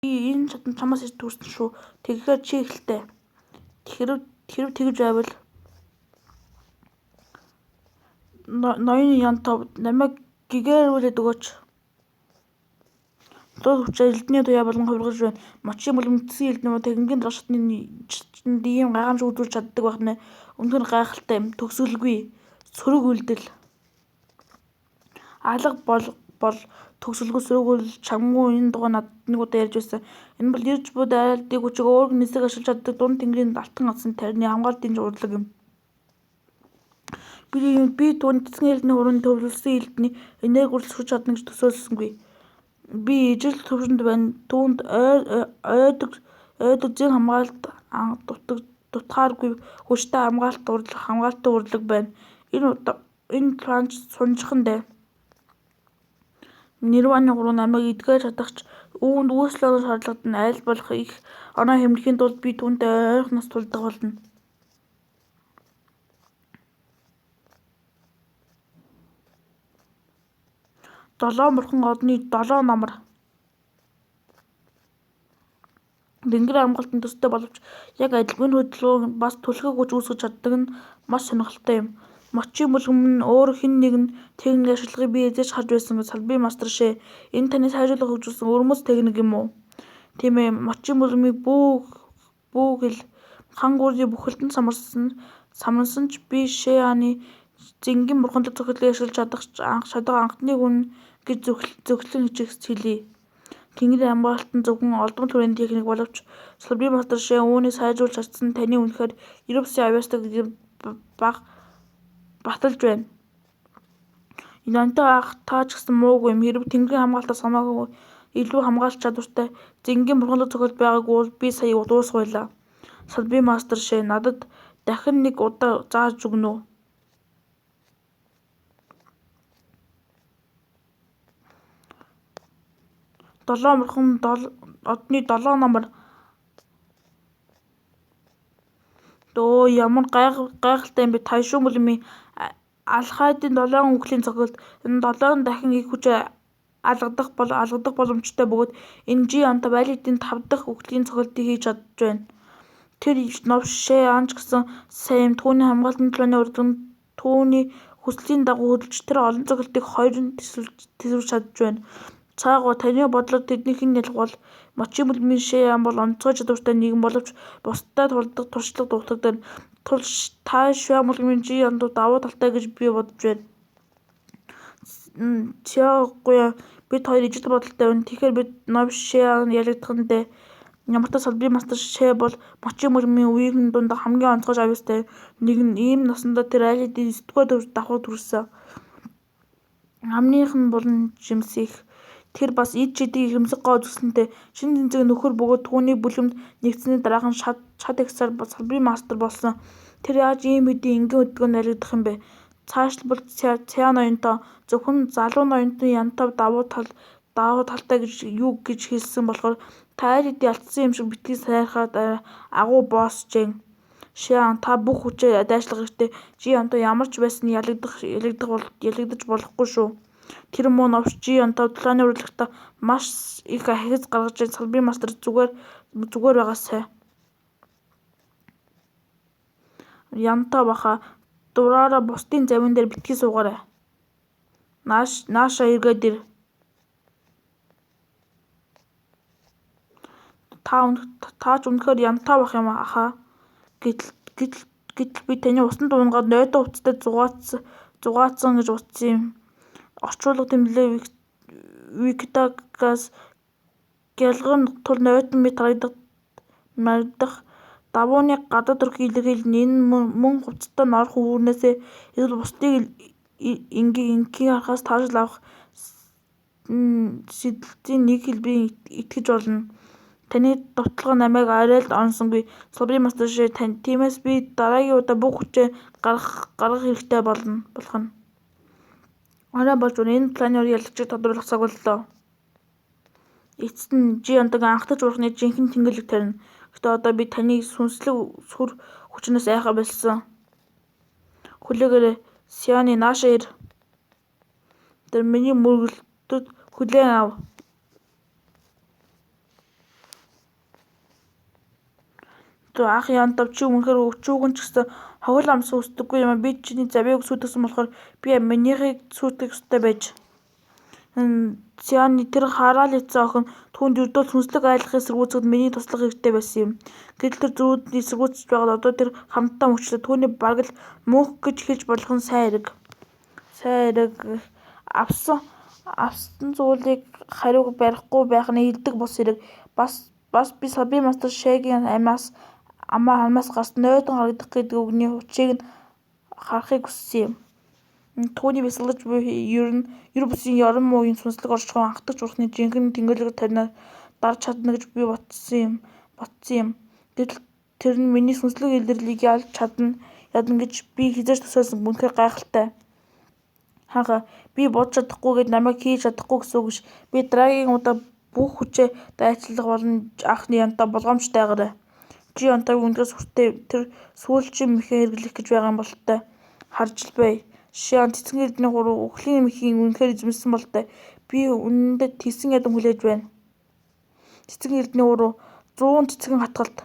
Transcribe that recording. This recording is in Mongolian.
энэ чадамж чамаас ирж төрсөн шүү. Тэгэхээр чи эхэлтэй. Хэрв тэгж байвал ноёны Янтав намайг гэгээрүүлээд өгөөч. Дуу хүчээр элдний туяа болон хувиргаж байна. Мочийн бүлэмдсэн элдний техникийн дарга шатнд ийм гайхамшиг үзүүлж чаддаг байх нь үнэхээр гайхалтай юм. Төгсгөлгүй. Сөрөг үйлдэл. Алга бол төгсгөлгүй сөрөг үйлдэл чамгүй энэ дугаар надад нэг удаа ярьж байсан. Энэ бол ирж буй дайралтын хүчийг өөр нисэх ашиглаж чаддаг дунд тэнгэрийн алтан асан тарины хамгаалтын урлаг юм. Би түүний цэцэн элдний хуруунд төвлөрсөн элдний энерги үргэлж хүч чадна гэж төсөөлсөнгүй. Би ижил төвшөнд байна. Түүнд ойдог зэн хамгаалалт дутгааргүй хүчтэй хамгаалалтын урлаг байна. Энэ планч сунжихандаа Нирваны гурван намайг эдгээр чадахч үүнд үүсэл олох шаардлагад нь аль болох их оноо хэмнэхийн тулд би түүнтэй ойрхон нас тулдаг болно. Долоон бурхан одны 7 намар. Тэнгэр хамгаалтын төстэй боловч яг адилгүй хөдөлгөөг бас түлхэг хүч үүсгэж чаддаг нь маш сонирхолтой юм. Мочийн бүлэм нь өөр хэн нэгэн техник ашиглагыг би эзэж харж байсангүй. Салбарын мастер шээ. Энэ таны сайжруулах хөгжүүлсэн өрмөц техник юм уу? Тийм ээ. Мочийн бүлэмийг бүүгэл хан гүрний бүхэлдэн самарсан ч би Шеаны зингийн бурханлаг цохилтыг ашиглаж чадах анхны хүн гэж зөвхлөн хэлье. Тэнгэрийн хамгаалтын зөвхөн олдмол хүрээний техник боловч салбарын мастер шээ үүнийг сайжруулж чадсан таны үнэхээр 90 бүсийн авьяастай гэдэг баталж байна. Янтай ах та ч гэсэн муугүй юм. Хэрв тэнгэрийн хамгаалтаас хамаагүй илүү хамгаалах чадвартай зингийн бурханлаг цохилт байгаагүй бол би сая дуусгуулаа. Салбарын мастер шээ надад дахин нэг удаа зааж өгнө үү? Долоон бурхан одны 7 намар. Дөө ямар гайхалтай юм бэ? Тайшуун бүлэмийн алхайдын 7 үхлийн цохилт. Энэ 7 дахин их хүчээр алгадах боломжтой бөгөөд энэ Янтав аль хэдийн 5 дахь үхлийн цохилтыг хийж чадж байна. Тэр новш шээ анч гэсэн сайн юм. Түүний хамгаалтын планы урдсан түүний хүслийн дагуу хөдөлж тэр олон цохилтыг хоёрын тэсвэрж чадж байна. Цаагаа таны бодлоор тэдний хэн ялах бол мочийн бүлэмийн Шеян бол онцгой чадвартай нэгэн боловч бусдад тулдаг туршлага дутагдана. Та Шеян бүлэмийн Янтав давуу талтай гэж би бодож байна. Цяогүй бид хоёр ижил бодолтой байна. Тэгэхээр бид новш Шеян ялагдах нь дээ. Ямар ч салбарын мастер шээ бол мочийн бүлэмийн үеийн дунд хамгийн онцгой авьяастай нэг нь ийм насандаа тэр аль хэдийн 9-р давхар төрсөн. Амных нь болон жимсэх. Тэр бас эд шидийг ихэмсэх гоо үзэсгэлэнтэй шинэ тэнцвэрийн нөхөр бөгөөд түүний бүлэмд нэгдсэний дараахан шат ягсаар салбарын мастер болсон. Тэр яаж ийм хэдийн энгийн хөдөлгөөнд алигдах юм бэ? Цаашлбал Цян ноёнтой зөвхөн залуу ноёнтой Янтав давуу талтай гэж хэлсэн болохоор та аль хэдийн алдсан юм шиг битгий сайрахад агуу босс Жэн. Шеян та бүх хүчээ дайшлах хэрэгтэй. Янтав ямар ч байсан ялагдаж болохгүй шүү. Тэр муу новш Янтав долооны урлагтаа маш их ахиц гаргаж байна. Салбарын мастер зүгээр байгаасай. Янтав баха дураараа бусдын завин дээр битгий суугаарай. Нааша эргээд ир. Та ч үнэхээр Янтав бах юм ахаа. Гэтэл би таны усан дуунгаад нойтон хувцастай зугаацсан гэж утсан юм. Орчуулга тэмдэглэл Википедиагаас гялган тул нойтон мэт харагдах давууны гадаад төрхийг илэрхийлнэ. Энэ мөн хувцастай норох үүрнээсээ эсвэл бусдыг ингийн харахаас таашаал авах сэдэлтийн нэг хэлбэрийг итгэж болно. Таны довтлого намайг арай л онсонгүй. Салбарын мастер шээ тиймээс би дараагийн удаа бүх хүчээ гаргах хэрэгтэй болох нь. Арай болж байна. Энэ планы ялагчийг тодруулах цаг боллоо. Эцэст нь Янтавгийн анхдагч бурхны жинхэнэ тэнгэрлэг тарина. Гэхдээ одоо би таны сүнслэг сүр хүчнээс айхаа болсон. Хүлээгээрэй. Сяны нааша ир. Тэр миний мөргөлдөд хүлээн ав. Ах янтав чи үнэхээр өчүүгэн ч гэсэн хогол амс үсдэггүй юм. Би чиний завьяг сүйтгэсэн болохоор би минийхийг сүйтгэх ёстой байж. Сианы тэр хараал ицсэн охин түүнд ердөө сүнслэг айлхыг эсэргүүцэхэд миний туслах хэрэгтэй байсан юм. Гэтэл тэр зүүд эсэргүүцэж байгаад одоо тэр хамтдаа мөчлөө түүний бараг л мөнх гэж хэлж болох нь сайн хэрэг. Авсан зүйлийг хариуг барихгүй байх нь илдэг бус хэрэг. Бас би Сабри мастер Шэгийн амаас гарсан нойтон харагдах гэдэг үгний учрыг нь харахыг хүссэн юм. Түүний бясалгаж буй ер бусын ёрон муугийн сүнслэг оршихуйн анхдагч бурхны жинхэнэ тэнгэрлэг тарианаар дарж чадна гэж би ботсон юм. Гэтэл тэр нь миний сүнслэг илэрлийг ялж ядна гэж би хизээж төсөөлсөн үнэхээр гайхалтай. Хаага би бодож чадахгүй гээд намайг хийж чадахгүй гэсэн үг биш. Би дараагийн удаа бүх хүчээ дайчлах болно ах янтаа болгоомжтойгаарай. Чи янтаг үнэхээр сүртэй тэр сүүлчийн мэхээ хэрэглэх гэж байгаа юм бололтой. Харж л бай. Шиан цэцэн эрдэнэ гурав өхлийн мэхийн үнэхээр эзэмсэн бололтой. Би үнэндээ тэгсэн ядам хүлээж байна. Цэцэн эрдэнэ гурав 100 цэцгэн хатгалт.